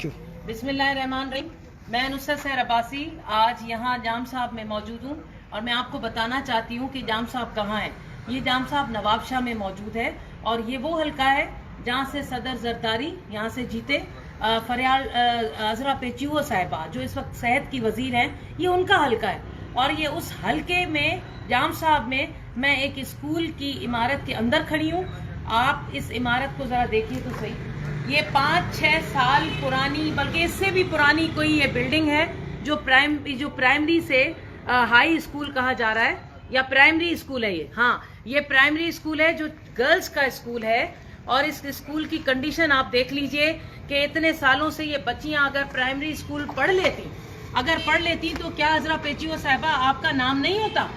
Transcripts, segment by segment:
बिस्मिल्लाहिर्रहमानिर्रहीम। मैं नुसरत सहर अब्बासी आज यहाँ जाम साहब में मौजूद हूँ और मैं आपको बताना चाहती हूँ कि जाम साहब कहाँ हैं। ये जाम साहब नवाब शाह में मौजूद है और ये वो हल्का है जहाँ से सदर जरदारी यहाँ से जीते। फरियाल अजरा पेचुओ साहिबा जो इस वक्त सेहत की वजीर हैं, ये उनका हल्का है और ये उस हल्के में जाम साहब में मैं एक स्कूल की इमारत के अंदर खड़ी हूँ। आप इस इमारत को जरा देखिए तो सही, ये 5-6 साल पुरानी बल्कि इससे भी पुरानी कोई ये बिल्डिंग है जो प्राइमरी से हाई स्कूल कहा जा रहा है या प्राइमरी स्कूल है। ये प्राइमरी स्कूल है जो गर्ल्स का स्कूल है और इस स्कूल की कंडीशन आप देख लीजिए कि इतने सालों से ये बच्चियां अगर प्राइमरी स्कूल पढ़ लेती तो क्या अजरा पेचियो साहिबा आपका नाम नहीं होता?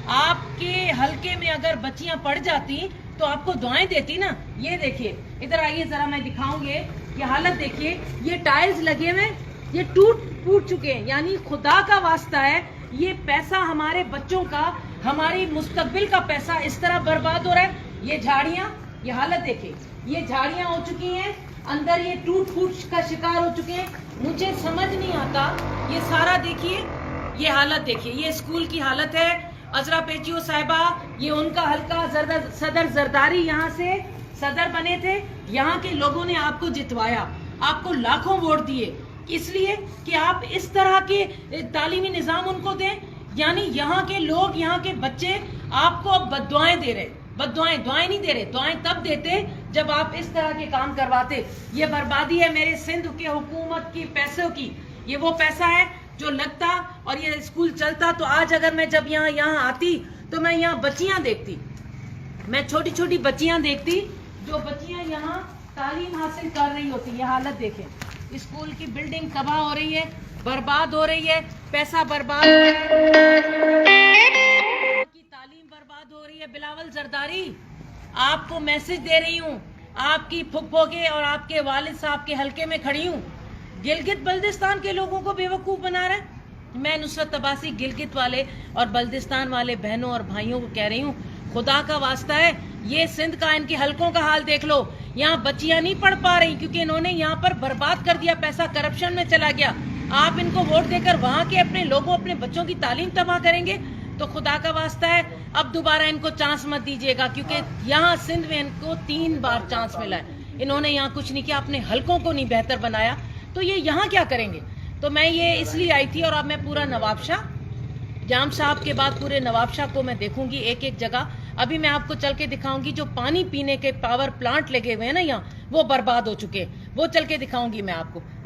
आपके हलके में अगर बच्चियां पढ़ जाती तो आपको दुआएं देती ना। ये देखिए, इधर आइए जरा, मैं दिखाऊंगे ये हालत देखिए। ये टाइल्स लगे हुए, ये टूट चुके हैं। यानी खुदा का वास्ता है, ये पैसा हमारे बच्चों का, हमारी मुस्तकबिल का पैसा इस तरह बर्बाद हो रहा है। ये झाड़ियां, ये हालत देखिए, ये झाड़ियां हो चुकी हैं, अंदर ये टूट फूट का शिकार हो चुके हैं। मुझे समझ नहीं आता, ये सारा देखिए, ये हालत देखिए, ये स्कूल की हालत है। अजरा पेचियो साहिबा, ये उनका हल्का सदर जरदारी यहाँ से सदर बने थे। यहाँ के लोगों ने आपको जितवाया, आपको लाखों वोट दिए इसलिए कि आप इस तरह के तालीमी निज़ाम उनको दें। यानी यहाँ के लोग, यहाँ के बच्चे आपको अब बद्दुआएं दे रहे, दुआएं नहीं दे रहे। दुआएं तब देते जब आप इस तरह के काम करवाते। ये बर्बादी है मेरे सिंध के हुकूमत की पैसों की। ये वो पैसा है जो लगता और ये स्कूल चलता। तो आज अगर मैं जब यहाँ आती तो मैं यहाँ बच्चियां देखती, मैं छोटी छोटी बच्चियां देखती जो बच्चियां यहाँ तालीम हासिल कर रही होती। ये हालत देखें, स्कूल की बिल्डिंग तबाह हो रही है, बर्बाद हो रही है, पैसा बर्बाद हो रहा है, की तालीम बर्बाद हो रही है। बिलावल जरदारी, आपको मैसेज दे रही हूँ, आपकी फुप्पो के और आपके वालिद साहब के हलके में खड़ी हूँ। गिलगित बल्दिस्तान के लोगों को बेवकूफ बना रहा है। मैं नुसरत अब्बासी गिलगित वाले और बल्दिस्तान वाले बहनों और भाइयों को कह रही हूँ, खुदा का वास्ता है, ये सिंध का, इनके हलकों का हाल देख लो। यहाँ बच्चियां नहीं पढ़ पा रही क्योंकि इन्होंने यहाँ पर बर्बाद कर दिया, पैसा करप्शन में चला गया। आप इनको वोट देकर वहां के अपने लोगों, अपने बच्चों की तालीम तबाह करेंगे तो खुदा का वास्ता है अब दोबारा इनको चांस मत दीजिएगा, क्योंकि यहाँ सिंध में इनको 3 बार चांस मिला है। इन्होंने यहाँ कुछ नहीं किया, अपने हलकों को नहीं बेहतर बनाया, तो ये यहाँ क्या करेंगे? तो मैं ये इसलिए आई थी और अब मैं पूरा नवाबशाह, जाम साहब के बाद पूरे नवाबशाह को मैं देखूंगी एक एक जगह। अभी मैं आपको चल के दिखाऊंगी जो पानी पीने के पावर प्लांट लगे हुए हैं ना यहाँ, वो बर्बाद हो चुके हैं, वो चल के दिखाऊंगी मैं आपको।